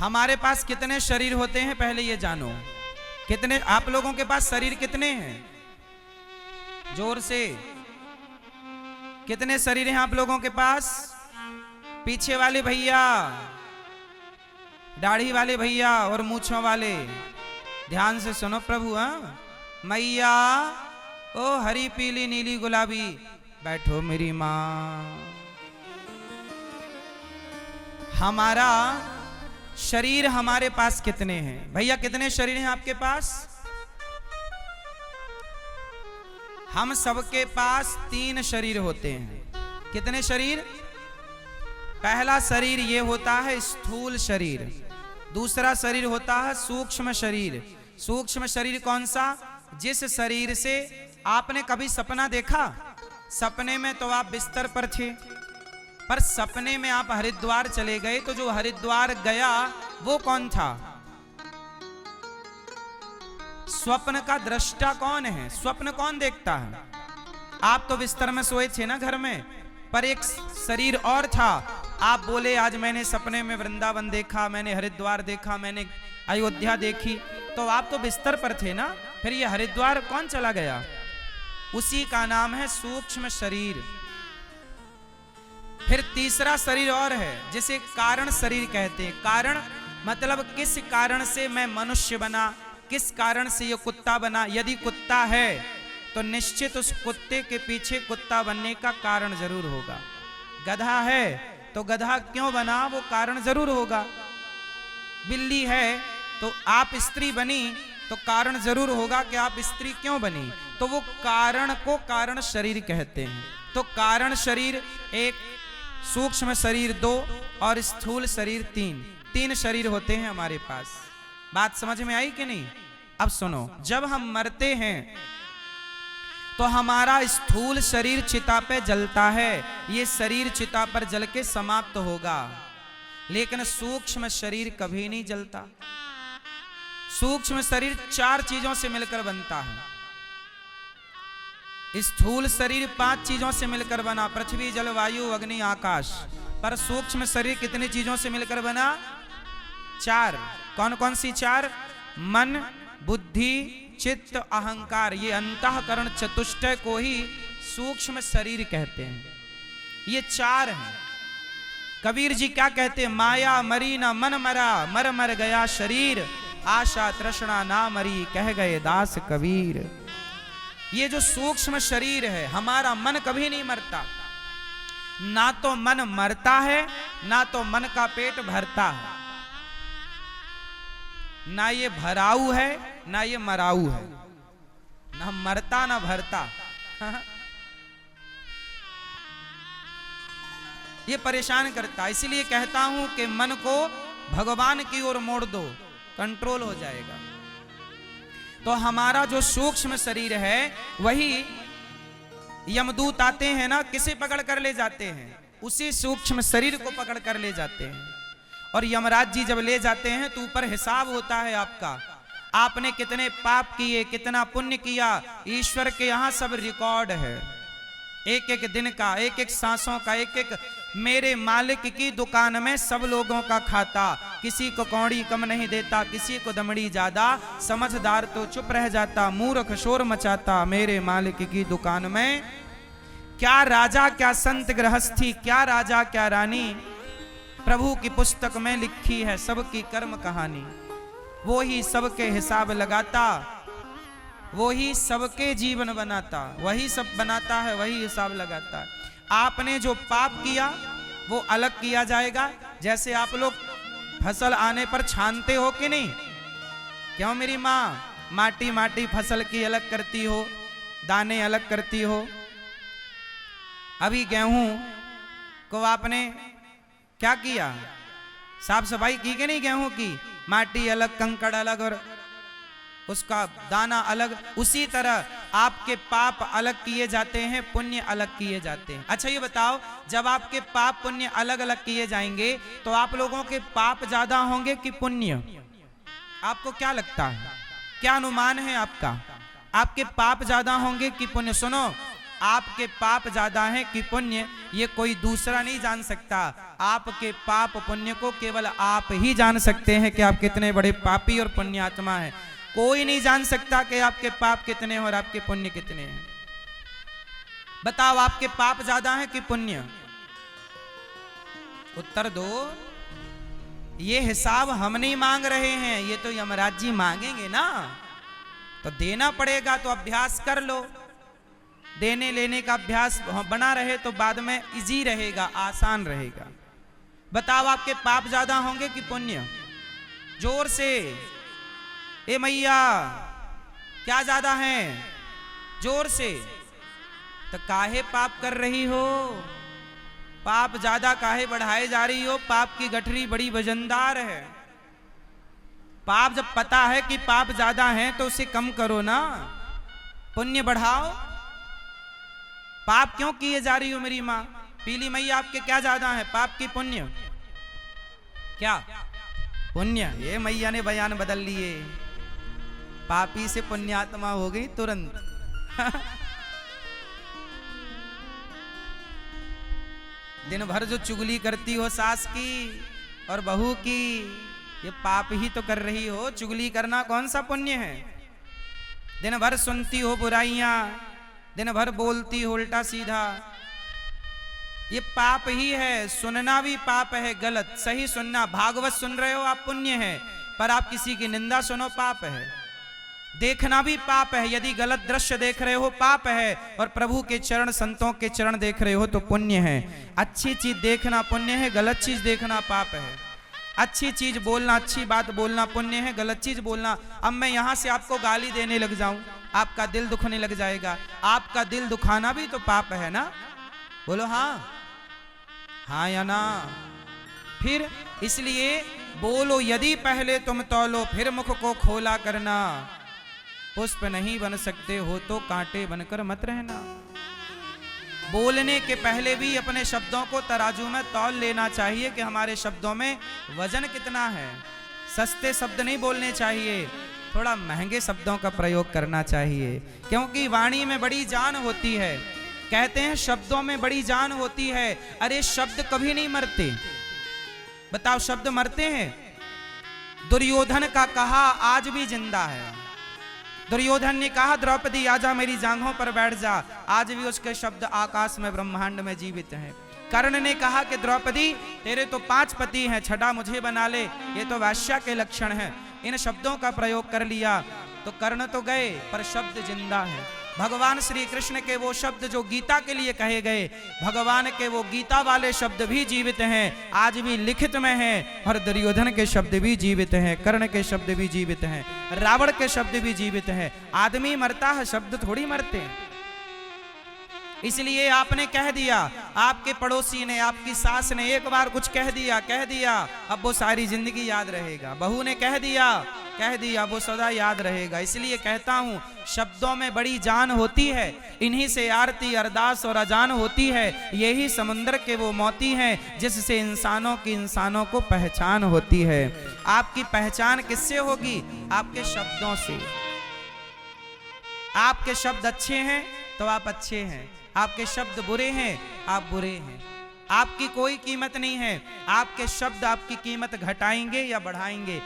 हमारे पास कितने शरीर होते हैं पहले ये जानो। कितने आप लोगों के पास शरीर कितने हैं? जोर से कितने शरीर हैं आप लोगों के पास? पीछे वाले भैया, दाढ़ी वाले भैया और मूंछों वाले ध्यान से सुनो प्रभु। हाँ मैया ओ हरी पीली नीली गुलाबी बैठो मेरी माँ। हमारा शरीर हमारे पास कितने हैं भैया? कितने शरीर हैं आपके पास? हम सबके पास 3 शरीर होते हैं। कितने शरीर? पहला शरीर ये होता है स्थूल शरीर, दूसरा शरीर होता है सूक्ष्म शरीर। सूक्ष्म शरीर कौन सा? जिस शरीर से आपने कभी सपना देखा? सपने में तो आप बिस्तर पर थे, पर सपने में आप हरिद्वार चले गए, तो जो हरिद्वार गया वो कौन था? स्वप्न का दृष्टा कौन है? स्वप्न कौन देखता है? आप तो बिस्तर में सोए थे ना घर में, पर एक शरीर और था। आप बोले आज मैंने सपने में वृंदावन देखा, मैंने हरिद्वार देखा, मैंने अयोध्या देखी, तो आप तो बिस्तर पर थे ना। फिर ये हरिद्वार कौन चला गया? उसी का नाम है सूक्ष्म शरीर। फिर तीसरा शरीर और है जिसे कारण शरीर कहते हैं। कारण मतलब किस कारण से मैं मनुष्य बना, किस कारण से ये कुत्ता बना। यदि कुत्ता है तो निश्चित उस कुत्ते के पीछे कुत्ता बनने का कारण जरूर होगा। गधा है तो गधा क्यों बना, वो कारण जरूर होगा। बिल्ली है तो आप स्त्री बनी तो कारण जरूर होगा कि आप स्त्री क्यों बनी। तो वो कारण को कारण शरीर कहते हैं। तो कारण शरीर 1, सूक्ष्म शरीर 2 और स्थूल शरीर 3 शरीर होते हैं हमारे पास। बात समझ में आई कि नहीं? अब सुनो, जब हम मरते हैं तो हमारा स्थूल शरीर चिता पे जलता है। ये शरीर चिता पर जल के समाप्त होगा, लेकिन सूक्ष्म शरीर कभी नहीं जलता। सूक्ष्म शरीर 4 चीजों से मिलकर बनता है। स्थूल शरीर 5 चीजों से मिलकर बना, पृथ्वी जल वायु अग्नि आकाश। पर सूक्ष्म शरीर कितनी चीजों से मिलकर बना? 4। कौन कौन सी 4? मन, बुद्धि, चित्त, अहंकार। ये अंतःकरण चतुष्टय को ही सूक्ष्म शरीर कहते हैं। ये 4 हैं। कबीर जी क्या कहते हैं? माया मरी ना मन मरा, मर मर गया शरीर, आशा तृष्णा ना मरी, कह गए दास कबीर। ये जो सूक्ष्म शरीर है, हमारा मन कभी नहीं मरता। ना तो मन मरता है, ना तो मन का पेट भरता है। ना ये भराऊ है, ना ये मराऊ है। ना मरता ना भरता। ये परेशान करता। इसीलिए कहता हूं कि मन को भगवान की ओर मोड़ दो, कंट्रोल हो जाएगा। तो हमारा जो सूक्ष्म शरीर है वही यमदूत आते हैं ना, किसे पकड़ कर ले जाते हैं? उसी सूक्ष्म शरीर को पकड़ कर ले जाते हैं। और यमराज जी जब ले जाते हैं तो ऊपर हिसाब होता है आपका। आपने कितने पाप किए, कितना पुण्य किया, ईश्वर के यहाँ सब रिकॉर्ड है। एक एक दिन का, एक एक सांसों का, एक एक। मेरे मालिक की दुकान में सब लोगों का खाता, किसी को कौड़ी कम नहीं देता, किसी को दमड़ी ज्यादा, समझदार तो चुप रह जाता, मूर्ख शोर मचाता। मेरे मालिक की दुकान में क्या राजा क्या संत गृहस्थी, क्या राजा क्या रानी, प्रभु की पुस्तक में लिखी है सबकी कर्म कहानी। वो ही सबके हिसाब लगाता, वो ही सबके जीवन बनाता, वही सब बनाता है, वही हिसाब लगाता है। आपने जो पाप किया वो अलग किया जाएगा। जैसे आप लोग फसल आने पर छानते हो कि नहीं? क्यों मेरी माँ? माटी माटी फसल की अलग करती हो, दाने अलग करती हो। अभी गेहूं को आपने क्या किया? साफ सफाई की कि नहीं गेहूं की? माटी अलग, कंकड़ अलग और उसका दाना अलग। उसी तरह आपके पाप अलग किए जाते हैं, पुण्य अलग किए जाते हैं। अच्छा ये बताओ, जब आपके पाप पुण्य अलग अलग किए जाएंगे तो आप लोगों के पाप ज्यादा होंगे कि पुण्य? आपको क्या लगता है? क्या अनुमान है आपका? आपके पाप ज्यादा होंगे कि पुण्य? सुनो, आपके पाप ज्यादा हैं कि पुण्य, ये कोई दूसरा नहीं जान सकता। आपके पाप पुण्य को केवल आप ही जान सकते हैं कि आप कितने बड़े पापी और पुण्यात्मा हैं। कोई नहीं जान सकता कि आपके पाप कितने हैं और आपके पुण्य कितने हैं। बताओ, आपके पाप ज्यादा हैं कि पुण्य? उत्तर दो। ये हिसाब हम नहीं मांग रहे हैं, ये तो यमराज जी मांगेंगे ना, तो देना पड़ेगा। तो अभ्यास कर लो, देने लेने का अभ्यास बना रहे तो बाद में इजी रहेगा, आसान रहेगा। बताओ, आपके पाप ज्यादा होंगे कि पुण्य? जोर से, ए मैया क्या ज्यादा है? जोर से। तो काहे पाप कर रही हो? पाप ज्यादा काहे बढ़ाए जा रही हो? पाप की गठरी बड़ी वजनदार है। पाप जब पता है कि पाप ज्यादा है तो उसे कम करो ना, पुण्य बढ़ाओ। पाप क्यों किए जा रही हो मेरी माँ? पीली मैया, आपके क्या ज्यादा है, पाप की पुण्य? क्या पुण्य? ये मैया ने बयान बदल लिए, पापी से पुण्यात्मा हो गई तुरंत। दिन भर जो चुगली करती हो सास की और बहू की, ये पाप ही तो कर रही हो। चुगली करना कौन सा पुण्य है? दिन भर सुनती हो बुराइयां, दिन भर बोलती हो उल्टा सीधा, ये पाप ही है। सुनना भी पाप है, गलत सही सुनना। भागवत सुन रहे हो आप, पुण्य है, पर आप किसी की निंदा सुनो, पाप है। देखना भी पाप है, यदि गलत दृश्य देख रहे हो पाप है, और प्रभु के चरण, संतों के चरण देख रहे हो तो पुण्य है। अच्छी चीज देखना पुण्य है, गलत चीज देखना पाप है। अच्छी चीज बोलना, अच्छी बात बोलना पुण्य है, गलत चीज बोलना। अब मैं यहां से आपको गाली देने लग जाऊं, आपका दिल दुखने लग जाएगा। आपका दिल दुखाना भी तो पाप है ना? बोलो हाँ, हाँ या ना? फिर इसलिए बोलो, यदि पहले तुम तौलो फिर मुख को खोला करना। पुष्प नहीं बन सकते हो तो कांटे बनकर मत रहना। बोलने के पहले भी अपने शब्दों को तराजू में तौल लेना चाहिए कि हमारे शब्दों में वजन कितना है। सस्ते शब्द नहीं बोलने चाहिए, थोड़ा महंगे शब्दों का प्रयोग करना चाहिए, क्योंकि वाणी में बड़ी जान होती है। कहते हैं शब्दों में बड़ी जान होती है। अरे शब्द कभी नहीं मरते। बताओ, शब्द मरते हैं? दुर्योधन का कहा आज भी जिंदा है। दुर्योधन ने कहा द्रौपदी आजा मेरी जांघों पर बैठ जा, आज भी उसके शब्द आकाश में ब्रह्मांड में जीवित हैं। कर्ण ने कहा कि द्रौपदी तेरे तो 5 पति हैं, छठा मुझे बना ले, ये तो वैश्या के लक्षण हैं। इन शब्दों का प्रयोग कर लिया तो कर्ण तो गए, पर शब्द जिंदा है। भगवान श्री कृष्ण के वो शब्द जो गीता के लिए कहे गए, भगवान के वो गीता वाले शब्द भी जीवित हैं, आज भी लिखित में हैं। और दुर्योधन के शब्द भी जीवित हैं, कर्ण के शब्द भी जीवित हैं, रावण के शब्द भी जीवित हैं। आदमी मरता है, शब्द थोड़ी मरते हैं। इसलिए आपने कह दिया, आपके पड़ोसी ने, आपकी सास ने एक बार कुछ कह दिया, अब वो सारी जिंदगी याद रहेगा। बहू ने कह दिया, वो सदा याद रहेगा। इसलिए कहता हूं, शब्दों में बड़ी जान होती है, इन्हीं से आरती अरदास और अजान होती है। यही समुद्र के वो मोती हैं जिससे इंसानों को पहचान होती है। आपकी पहचान किससे होगी? आपके शब्दों से। आपके शब्द अच्छे हैं तो आप अच्छे हैं, आपके शब्द बुरे हैं आप बुरे हैं। आपकी कोई कीमत नहीं है। आपके शब्द आपकी कीमत घटाएंगे या बढ़ाएंगे,